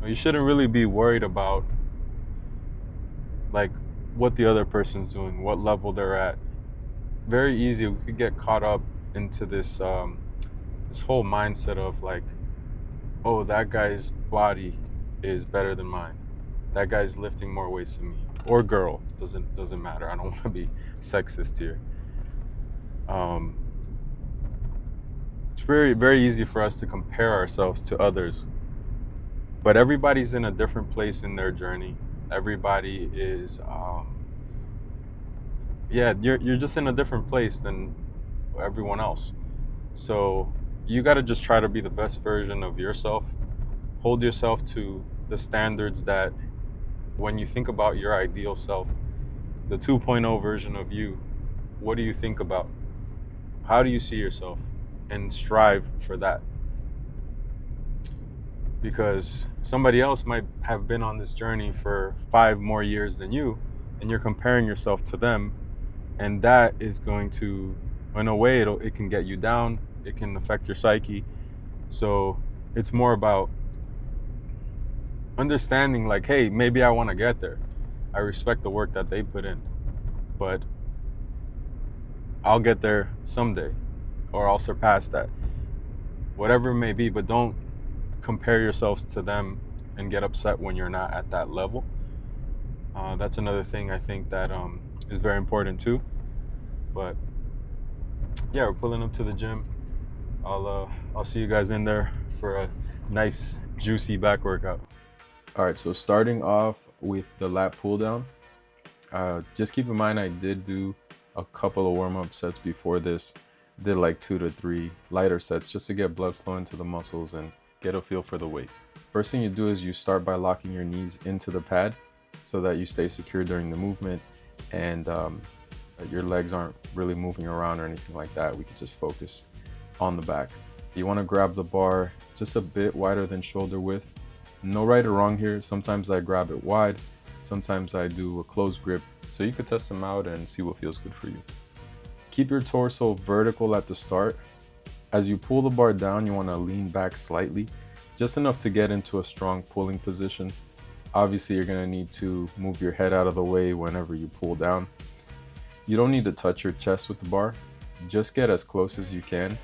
You shouldn't really be worried about like what the other person's doing, what level they're at. Very easy, we could get caught up into this whole mindset of like, oh, that guy's body is better than mine. That guy's lifting more weights than me, or girl. Doesn't matter. I don't want to be sexist here. It's very easy for us to compare ourselves to others, but everybody's in a different place in their journey. Everybody is, yeah, you're just in a different place than everyone else. So you got to just try to be the best version of yourself. Hold yourself to the standards that when you think about your ideal self, the 2.0 version of you, what do you think about? How do you see yourself? And strive for that. Because somebody else might have been on this journey for 5 more years than you, and you're comparing yourself to them, and that is going to, in a way, it can get you down. It can affect your psyche. So it's more about understanding like, hey, maybe I want to get there. I respect the work that they put in, but I'll get there someday, or I'll surpass that, whatever it may be. But don't compare yourselves to them and get upset when you're not at that level. That's another thing I think that is very important too. But yeah, we're pulling up to the gym. I'll see you guys in there for a nice juicy back workout. All right, so starting off with the lat pull down. Just keep in mind I did do a couple of warm-up sets before this. Did like 2 to 3 lighter sets just to get blood flow into the muscles and get a feel for the weight. First thing you do is you start by locking your knees into the pad so that you stay secure during the movement, and your legs aren't really moving around or anything like that. We can just focus on the back. You want to grab the bar just a bit wider than shoulder width. No right or wrong here. Sometimes I grab it wide, sometimes I do a closed grip, so you could test them out and see what feels good for you. Keep your torso vertical at the start. As you pull the bar down, you want to lean back slightly, just enough to get into a strong pulling position. Obviously, you're going to need to move your head out of the way whenever you pull down. You don't need to touch your chest with the bar. Just get as close as you can.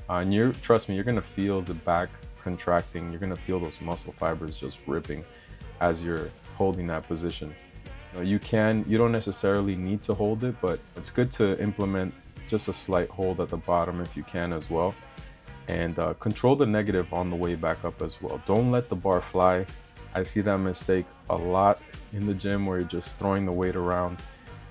And trust me, you're going to feel the back contracting. You're going to feel those muscle fibers just ripping as you're holding that position. You don't necessarily need to hold it, but it's good to implement just a slight hold at the bottom if you can as well. And control the negative on the way back up as well. Don't let the bar fly. I see that mistake a lot in the gym where you're just throwing the weight around,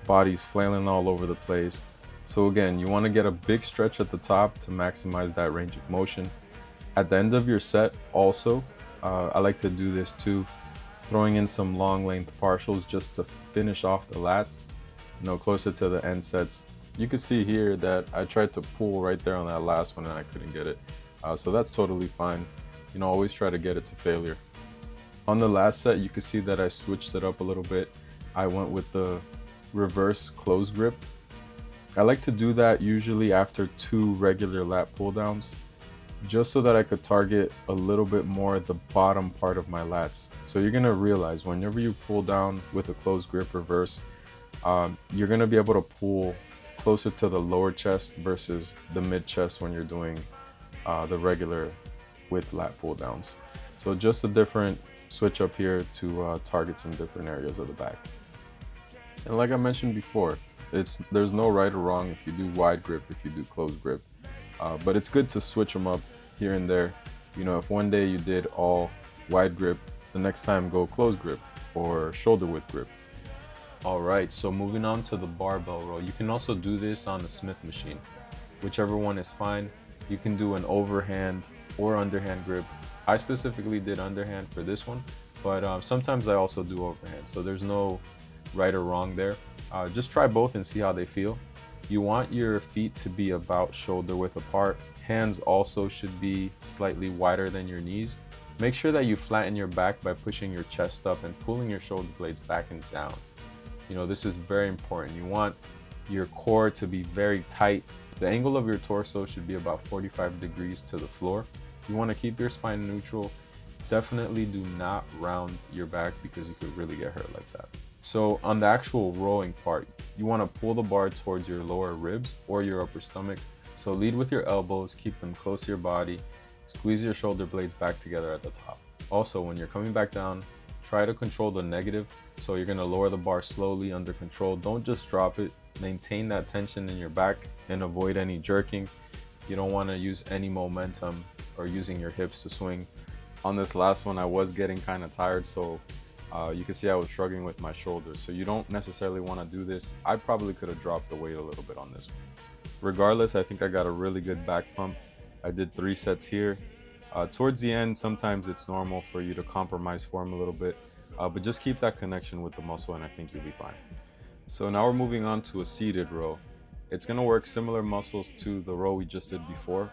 body's flailing all over the place. So again, you want to get a big stretch at the top to maximize that range of motion. At the end of your set also, I like to do this too, throwing in some long length partials just to finish off the lats, closer to the end sets. You can see here that I tried to pull right there on that last one and I couldn't get it. So that's totally fine. Always try to get it to failure. On the last set, you can see that I switched it up a little bit. I went with the reverse close grip. I like to do that usually after 2 regular lat pull downs, just so that I could target a little bit more the bottom part of my lats. So you're gonna realize whenever you pull down with a closed grip reverse, you're gonna be able to pull closer to the lower chest versus the mid chest when you're doing the regular with lat pull downs. So just a different switch up here to target some different areas of the back. And like I mentioned before, there's no right or wrong if you do wide grip, if you do closed grip, but it's good to switch them up here and there. If one day you did all wide grip, the next time go closed grip or shoulder width grip. All right, so moving on to the barbell row. You can also do this on the Smith machine, whichever one is fine. You can do an overhand or underhand grip. I specifically did underhand for this one, but sometimes I also do overhand, so there's no right or wrong there. Just try both and see how they feel. You want your feet to be about shoulder width apart. Hands also should be slightly wider than your knees. Make sure that you flatten your back by pushing your chest up and pulling your shoulder blades back and down. This is very important. You want your core to be very tight. The angle of your torso should be about 45 degrees to the floor. You want to keep your spine neutral definitely do not round your back because you could really get hurt like that. So on the actual rowing part, you want to pull the bar towards your lower ribs or your upper stomach. So lead with your elbows, keep them close to your body, squeeze your shoulder blades back together at the top. Also, when you're coming back down, try to control the negative. So you're going to lower the bar slowly under control. Don't just drop it. Maintain that tension in your back and avoid any jerking. You don't want to use any momentum or using your hips to swing. On this last one, I was getting kind of tired, so you can see I was struggling with my shoulders. So you don't necessarily want to do this. I probably could have dropped the weight a little bit on this one. Regardless, I think I got a really good back pump. I did 3 sets here. Towards the end, sometimes it's normal for you to compromise form a little bit, but just keep that connection with the muscle and I think you'll be fine. So now we're moving on to a seated row. It's going to work similar muscles to the row we just did before.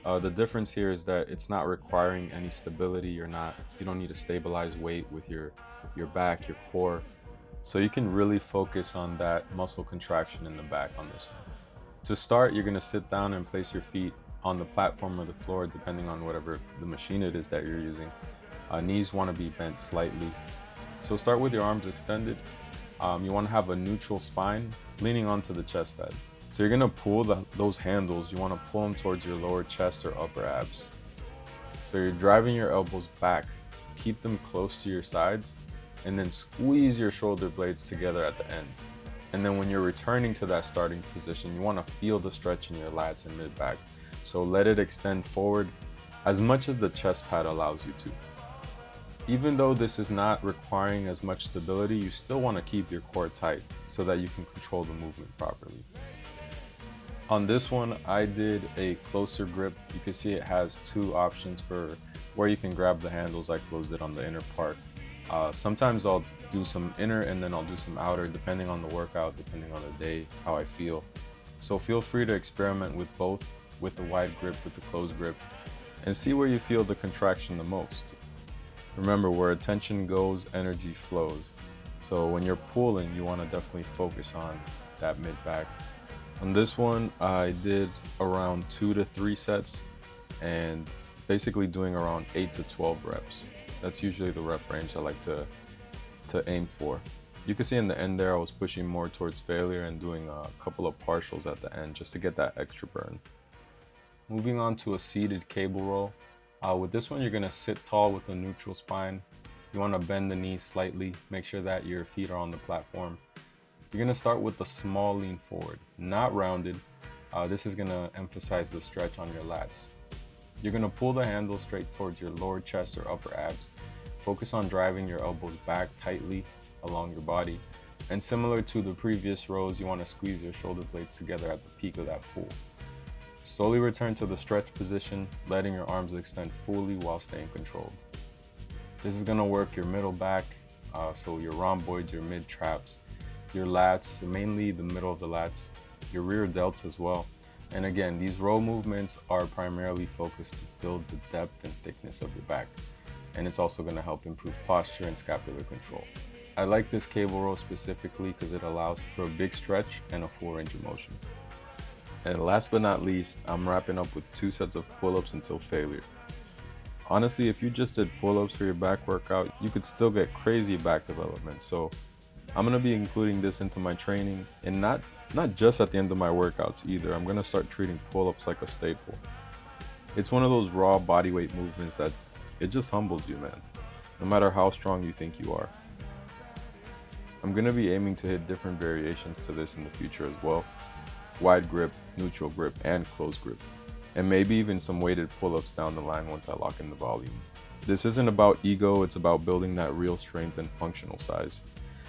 The difference here is that it's not requiring any stability. You don't need to stabilize weight with your back, your core. So you can really focus on that muscle contraction in the back on this one. To start, you're going to sit down and place your feet on the platform or the floor, depending on whatever the machine it is that you're using. Knees want to be bent slightly. So start with your arms extended. You want to have a neutral spine leaning onto the chest pad. So you're going to pull those handles. You want to pull them towards your lower chest or upper abs. So you're driving your elbows back. Keep them close to your sides and then squeeze your shoulder blades together at the end. And then when you're returning to that starting position, you want to feel the stretch in your lats and mid-back. So let it extend forward as much as the chest pad allows you to. Even though this is not requiring as much stability, you still want to keep your core tight so that you can control the movement properly. On this one, I did a closer grip. You can see it has 2 options for where you can grab the handles. I closed it on the inner part. Sometimes I'll do some inner and then I'll do some outer, depending on the workout, depending on the day, how I feel. So feel free to experiment with both, with the wide grip, with the closed grip, and see where you feel the contraction the most. Remember, where attention goes, energy flows. So when you're pulling, you want to definitely focus on that mid-back. On this one, I did around 2 to 3 sets and basically doing around 8 to 12 reps. That's usually the rep range I like to aim for. You can see in the end there, I was pushing more towards failure and doing a couple of partials at the end just to get that extra burn. Moving on to a seated cable row. With this one, you're going to sit tall with a neutral spine. You want to bend the knees slightly, make sure that your feet are on the platform. You're going to start with a small lean forward, not rounded. This is going to emphasize the stretch on your lats. You're going to pull the handle straight towards your lower chest or upper abs. Focus on driving your elbows back tightly along your body. And similar to the previous rows, you want to squeeze your shoulder blades together at the peak of that pull. Slowly return to the stretch position, letting your arms extend fully while staying controlled. This is going to work your middle back, so your rhomboids, your mid traps, your lats, mainly the middle of the lats, your rear delts as well. And again, these row movements are primarily focused to build the depth and thickness of your back. And it's also going to help improve posture and scapular control. I like this cable row specifically because it allows for a big stretch and a full range of motion. And last but not least, I'm wrapping up with 2 sets of pull-ups until failure. Honestly, if you just did pull-ups for your back workout, you could still get crazy back development. So I'm going to be including this into my training, and not just at the end of my workouts either. I'm going to start treating pull-ups like a staple. It's one of those raw bodyweight movements that it just humbles you, man, no matter how strong you think you are. I'm going to be aiming to hit different variations to this in the future as well. Wide grip, neutral grip, and closed grip. And maybe even some weighted pull-ups down the line once I lock in the volume. This isn't about ego, it's about building that real strength and functional size.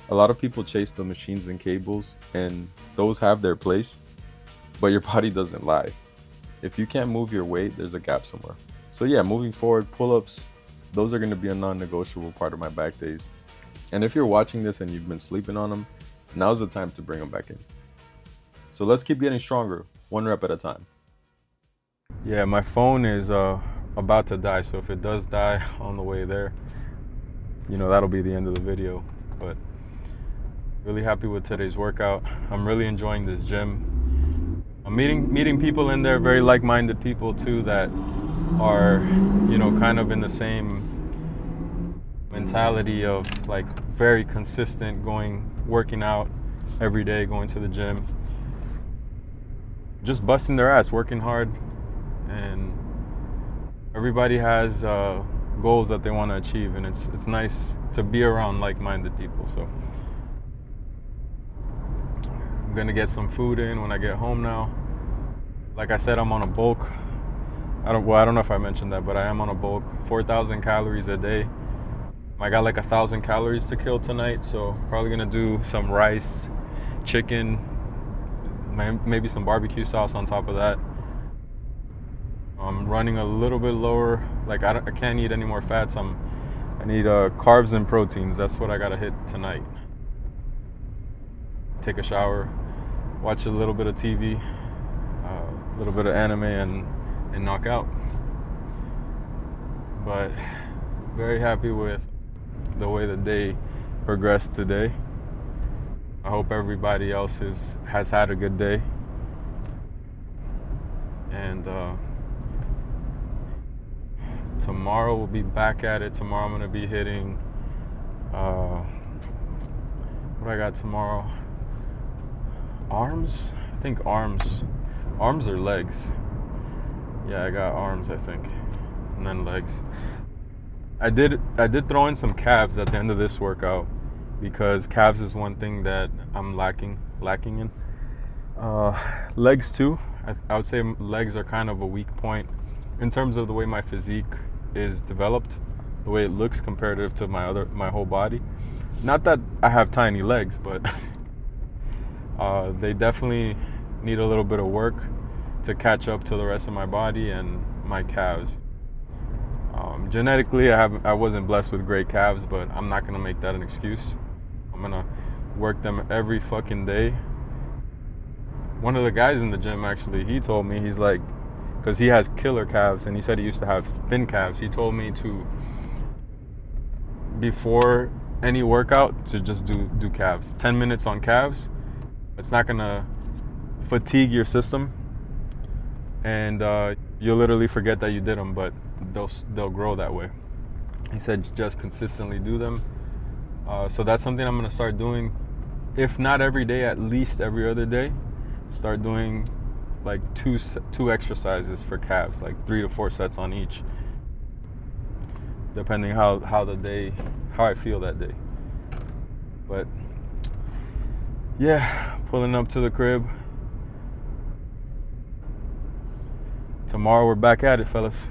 A lot of people chase the machines and cables, and those have their place, but your body doesn't lie. If you can't move your weight, there's a gap somewhere. So yeah, moving forward, pull-ups, those are going to be a non-negotiable part of my back days. And if you're watching this and you've been sleeping on them, now's the time to bring them back in. So let's keep getting stronger, 1 rep at a time. Yeah, my phone is about to die, so if it does die on the way there, that'll be the end of the video. But really happy with today's workout. I'm really enjoying this gym. I'm meeting people in there, very like-minded people too, that are kind of in the same mentality of like very consistent working out every day, going to the gym, just busting their ass, working hard. And everybody has goals that they want to achieve, and it's nice to be around like-minded people. So I'm gonna get some food in when I get home now. Like I said, I'm on a bulk. I don't know if I mentioned that, but I am on a bulk, 4,000 calories a day. I got like 1,000 calories to kill tonight, so probably gonna do some rice, chicken, maybe some barbecue sauce on top of that. I'm running a little bit lower. Like I can't eat any more fats. I need carbs and proteins. That's what I gotta hit tonight. Take a shower, watch a little bit of TV, a little bit of anime, and knock out. But very happy with the way the day progressed today. I hope everybody else has had a good day. And tomorrow we'll be back at it. Tomorrow I'm gonna be hitting what I got tomorrow? Arms? I think arms or legs. Yeah, I got arms, I think, and then legs. I did throw in some calves at the end of this workout, because calves is one thing that I'm lacking in. Legs too. I would say legs are kind of a weak point in terms of the way my physique is developed, the way it looks comparative to my whole body. Not that I have tiny legs, but they definitely need a little bit of work to catch up to the rest of my body and my calves. Genetically, I wasn't blessed with great calves, but I'm not gonna make that an excuse. I'm gonna work them every fucking day. One of the guys in the gym, actually, he told me, he's like, because he has killer calves and he said he used to have thin calves, he told me to, before any workout, to just do calves. 10 minutes on calves. It's not gonna fatigue your system, and you'll literally forget that you did them, but they'll grow that way. He said just consistently do them. So that's something I'm gonna start doing, if not every day, at least every other day. Start doing like two exercises for calves, like 3 to 4 sets on each, depending how I feel that day. But yeah, pulling up to the crib. Tomorrow we're back at it, fellas.